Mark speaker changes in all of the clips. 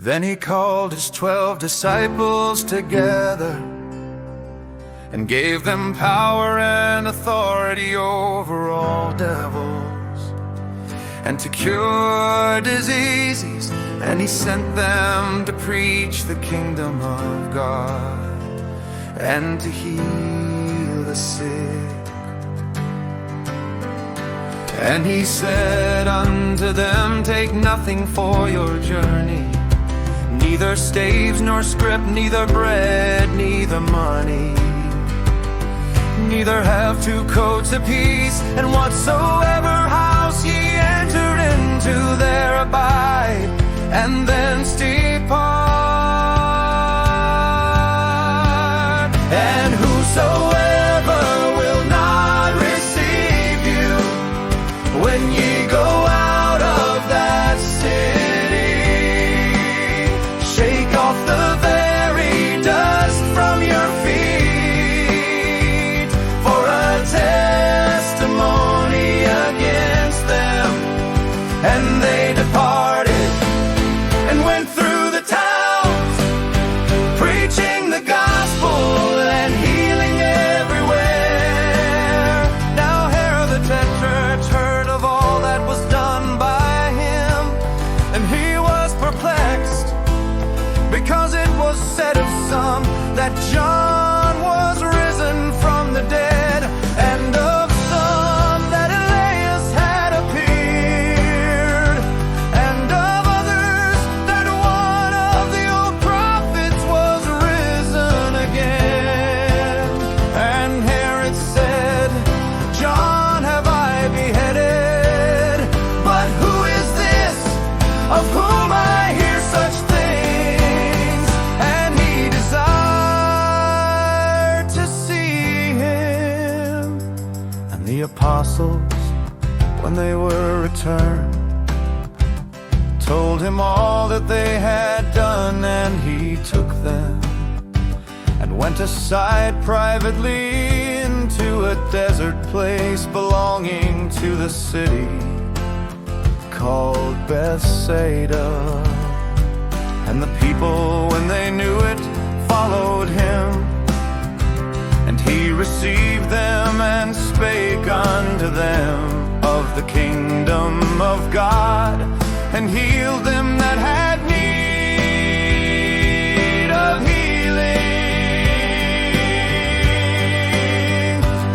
Speaker 1: Then he called his 12 disciples together and gave them power and authority over all devils and to cure diseases. And he sent them to preach the kingdom of God and to heal the sick. And he said unto them, take nothing for your journey, neither staves nor scrip, neither bread, neither money, neither have 2 coats apiece. And whatsoever house ye enter into, there abide, and thence depart. And whosoever will not receive you when ye go out of that city, shake off the very dust from your feet for a testimony against them. And they departed and went through the towns, preaching the gospel and healing everywhere. Now Herod the Tetrarch heard of all that was done by him, and he was perplexed, because it was said of some that John was risen from the dead, and of some that Elias had appeared, and of others that one of the old prophets was risen again. And Herod said, John have I beheaded, but who is this of whom I hear such things? And he desired to see him. And the apostles, when they were returned, told him all that they had done. And he took them and went aside privately into a desert place belonging to the city called Bethsaida. And the people, when they knew it, followed him. And he received them and spake unto them of the kingdom of God, and healed them that had need of healing.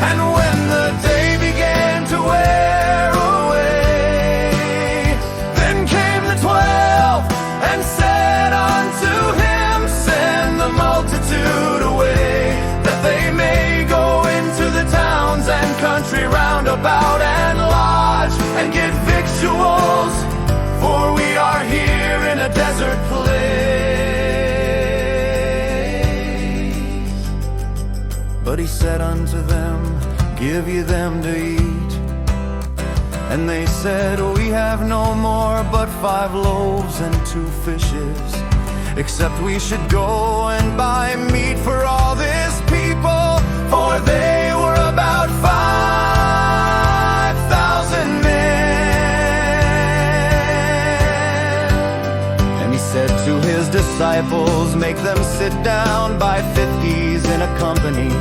Speaker 1: And when the day began to wear away, then came the 12 and said unto him, send the multitude away, that they may go into the towns and country round about and lodge and get victuals, for we are here in a desert place. But he said unto them, give ye them to eat. And they said, we have no more but 5 loaves and 2 fishes, except we should go and buy meat for all this people. For they were about 5,000 men. And he said to his disciples, make them sit down by 50s in a company.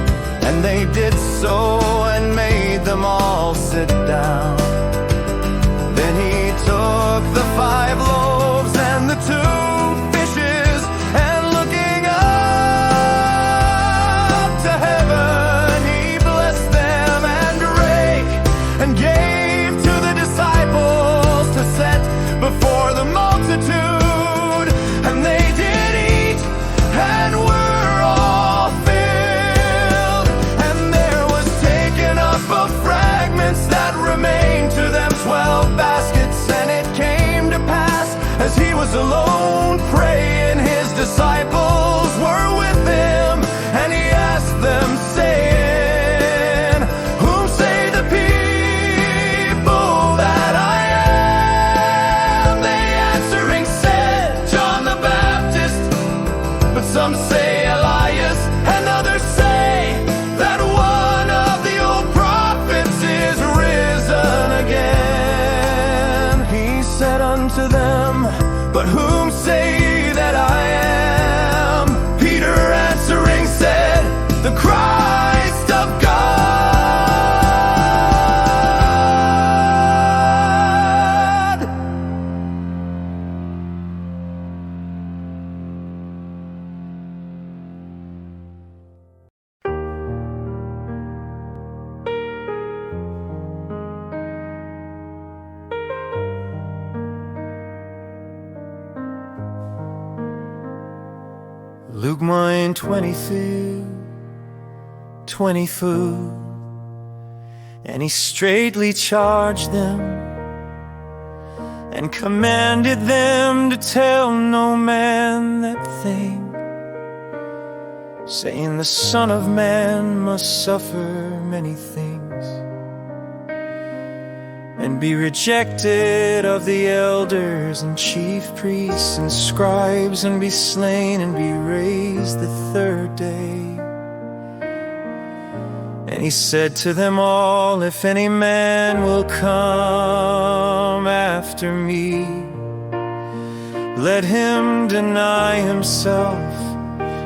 Speaker 1: And they did so, and made them all sit down. Then he took the 5 loaves and the 2 fishes, and looking up to heaven, he blessed them and brake, and gave to the disciples to set before the multitude. And they did eat and were all filled. And there was taken up of fragments that remained to them 12 baskets. And it came to pass, as he was alone praying, his disciples were with him. And he asked them, saying, whom say the people that I am? They answering said, John the Baptist. But some say Elias, and others say that one of the old prophets is risen again. He said unto them, but whom say ye that Luke 22, and he straightly charged them and commanded them to tell no man that thing, saying the Son of Man must suffer many things and be rejected of the elders and chief priests and scribes, and be slain and be raised the third day. And he said to them all, if any man will come after me, let him deny himself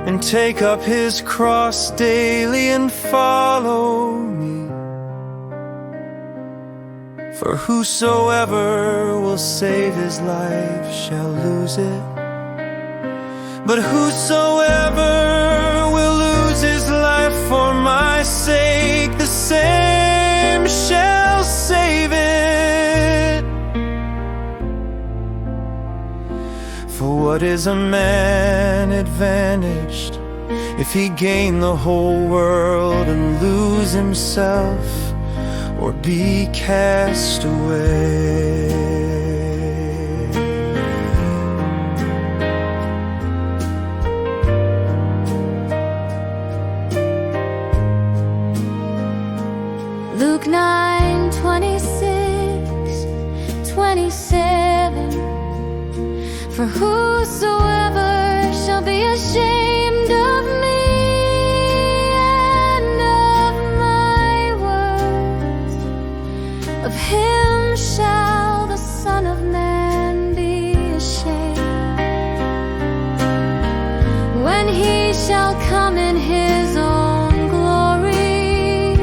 Speaker 1: and take up his cross daily and follow me. For whosoever will save his life shall lose it, but whosoever will lose his life for my sake, the same shall save it. For what is a man advantaged if he gain the whole world and lose himself, or be cast away?
Speaker 2: Luke 9:26-27. For whosoever shall be ashamed of me and of my words, of him shall the Son of Man be ashamed, when he shall come in his own glory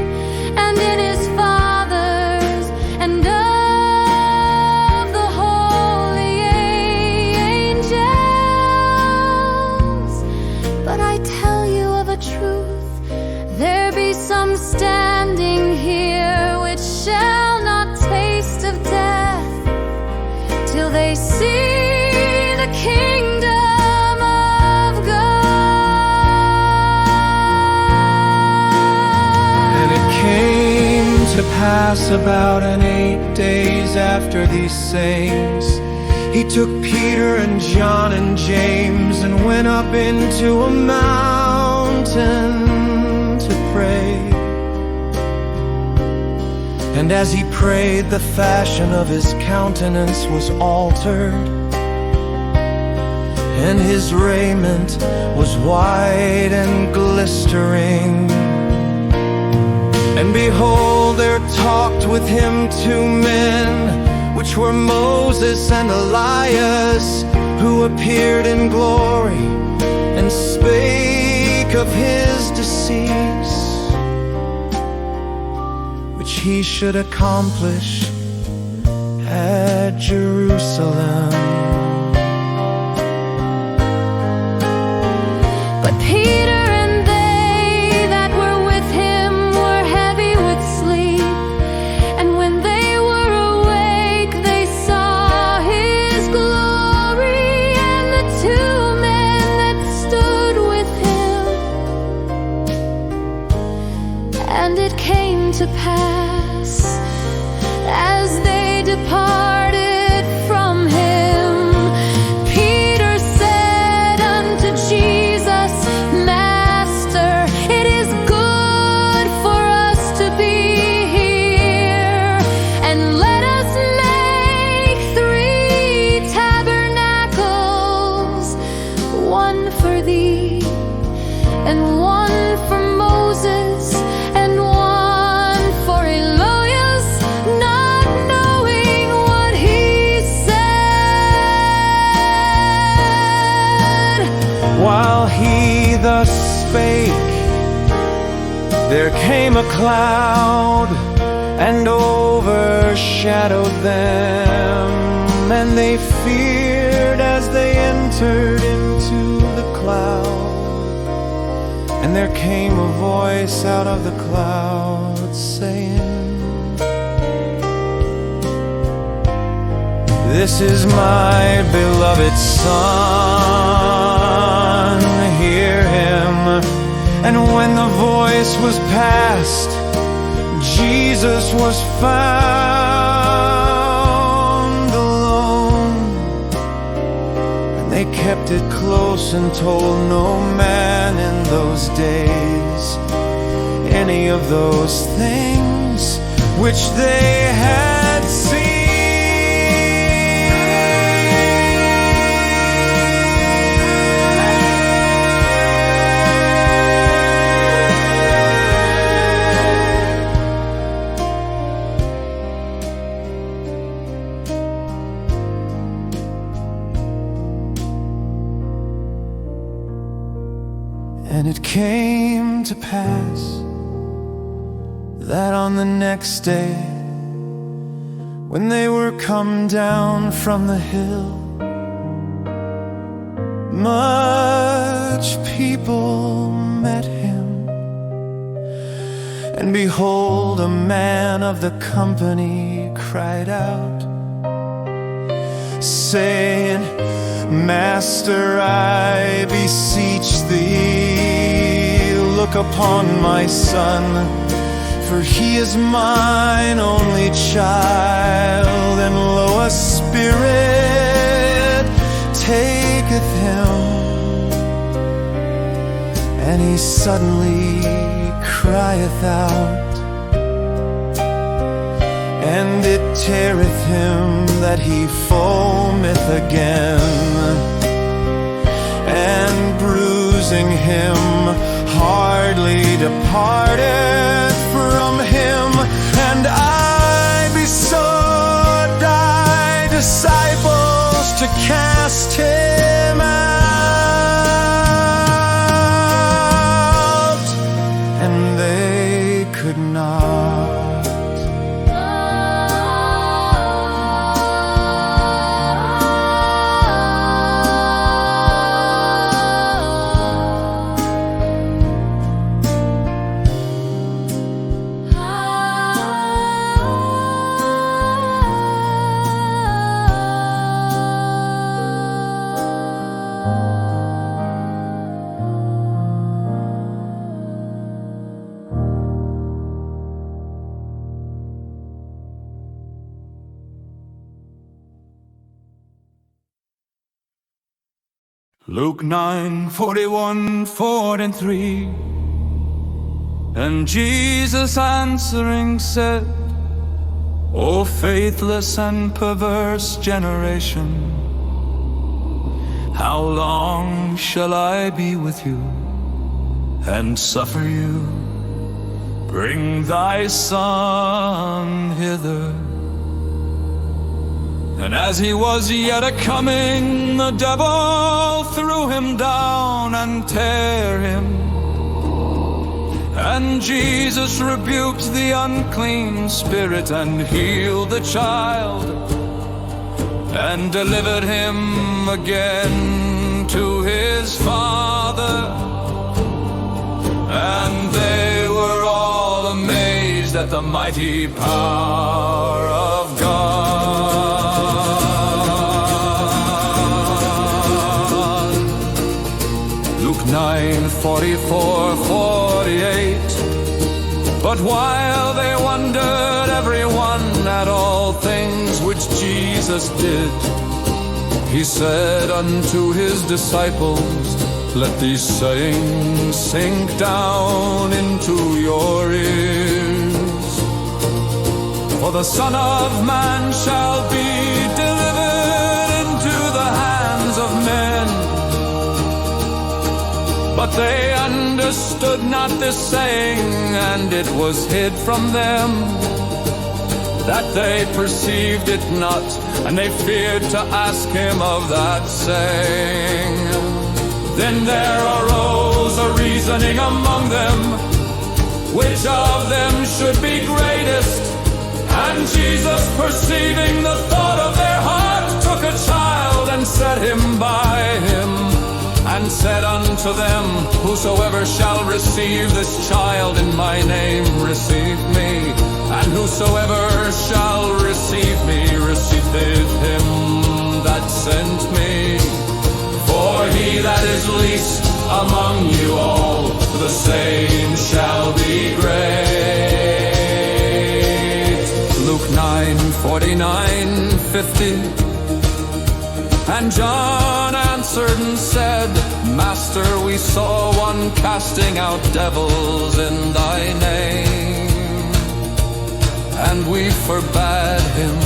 Speaker 2: and in his Father's and of the holy angels. But I tell you of a truth, there be some standing here which shall not taste of death till they see the kingdom of God.
Speaker 1: And it came to pass about 8 days after these sayings, he took Peter and John and James and went up into a mountain to pray. And as he prayed, the fashion of his countenance was altered, and his raiment was white and glistering. And behold, there talked with him 2 men, which were Moses and Elias, who appeared in glory and spake of his decease, which he should accomplish at Jerusalem.
Speaker 2: But Peter and they that were with him were heavy with sleep, and when they were awake, they saw his glory and the 2 men that stood with him. And it came to pass, as they departed from him, Peter said unto Jesus, Master, it is good for us to be here, and let us make 3 tabernacles, one for thee, and one for Moses, and one for Elias, not knowing what he said.
Speaker 1: While he thus spake, there came a cloud and overshadowed them, and they feared as they entered into the cloud. And there came a voice out of the cloud saying, This is my beloved Son, hear this was past, Jesus was found alone. And they kept it close and told no man in those days any of those things which they had seen. And it came to pass that on the next day, when they were come down from the hill, much people met him. And behold, a man of the company cried out, saying, Master, I beseech thee, look upon my son, for he is mine only child, and lo, a spirit taketh him. And he suddenly crieth out, and it teareth him that he foameth again, and bruising him hardly departed from him. And I besought thy disciples to cast him out, and they could not.
Speaker 3: Luke 9:41-43. And Jesus answering said, O faithless and perverse generation, how long shall I be with you and suffer you? Bring thy son hither. And as he was yet a-coming, the devil threw him down and tear him. And Jesus rebuked the unclean spirit and healed the child, and delivered him again to his father. And they were all amazed at the mighty power of God. Luke 9:44-48. But while they wondered everyone at all things which Jesus did, he said unto his disciples, let these sayings sink down into your ears. For the Son of Man shall be delivered into the hands of men. But they understood not this saying, and it was hid from them, that they perceived it not, and they feared to ask him of that saying. Then there arose a reasoning among them, which of them should be greatest. And Jesus, perceiving the thought of their heart, took a child and set him by him, and said unto them, whosoever shall receive this child in my name, receive me. And whosoever shall receive me, receiveth him that sent me. For he that is least among you all the same shall be great. Luke 9:49-50. And John answered and said, Master, we saw one casting out devils in thy name, and we forbade him,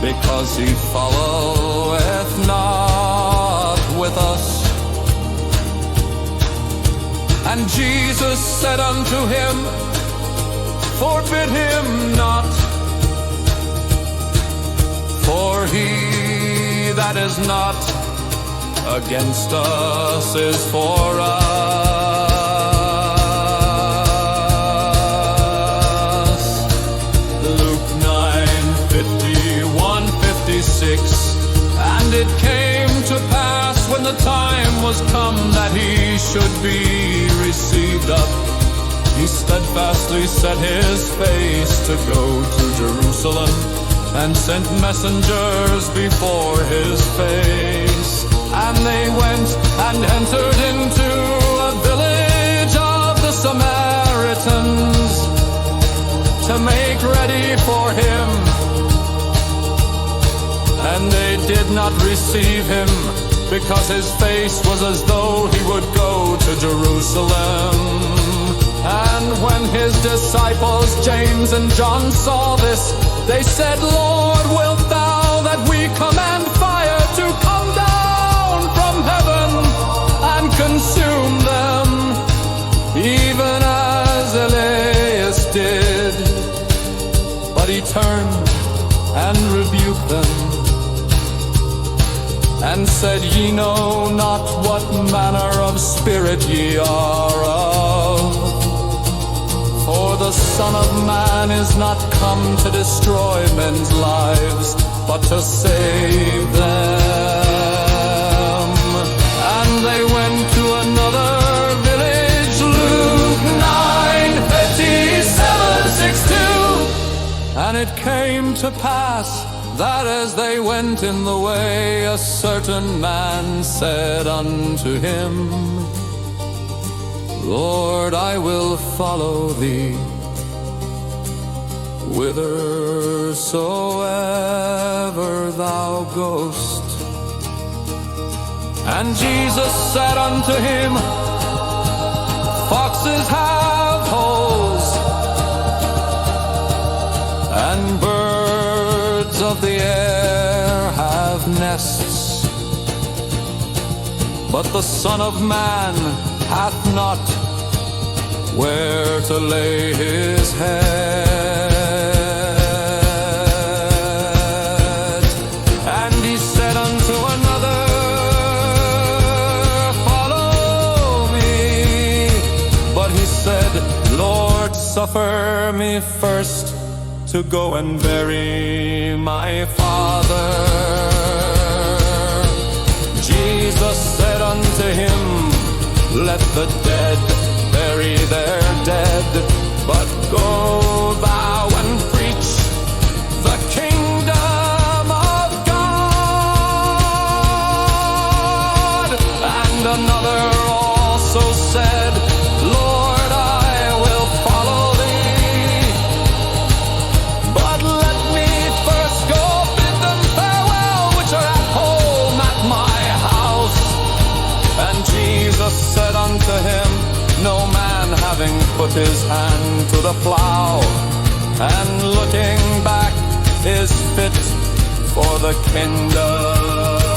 Speaker 3: because he followeth not with us. And Jesus said unto him, Forbid him not, for he that is not against us is for us. Luke 9:51-56. And it came to pass, when the time was come that he should be received up, he steadfastly set his face to go to Jerusalem, and sent messengers before his face. And they went and entered into a village of the Samaritans to make ready for him. And they did not receive him, because his face was as though he would go to Jerusalem. And when his disciples James and John saw this, they said, Lord, wilt thou that we command fire to come down from heaven and consume them, even as Elias did? But he turned and rebuked them, and said, Ye know not what manner of spirit ye are of. For the Son of Man is not come to destroy men's lives, but to save them. And they went to another village. Luke 9:57-62. And it came to pass that as they went in the way, a certain man said unto him, Lord, I will follow thee whithersoever thou goest. And Jesus said unto him, Foxes have holes, and birds of the air have nests, but the Son of Man hath not where to lay his head. And he said unto another, Follow me. But he said, Lord, suffer me first to go and bury my father. Jesus said unto him, Let the dead bury their dead, but go thou and preach the kingdom of God. And another also said, Lord, I will follow thee, but let me first go bid them farewell which are at home at my house. And Jesus said unto him, No man having put his hand to the plow and looking back is fit for the kingdom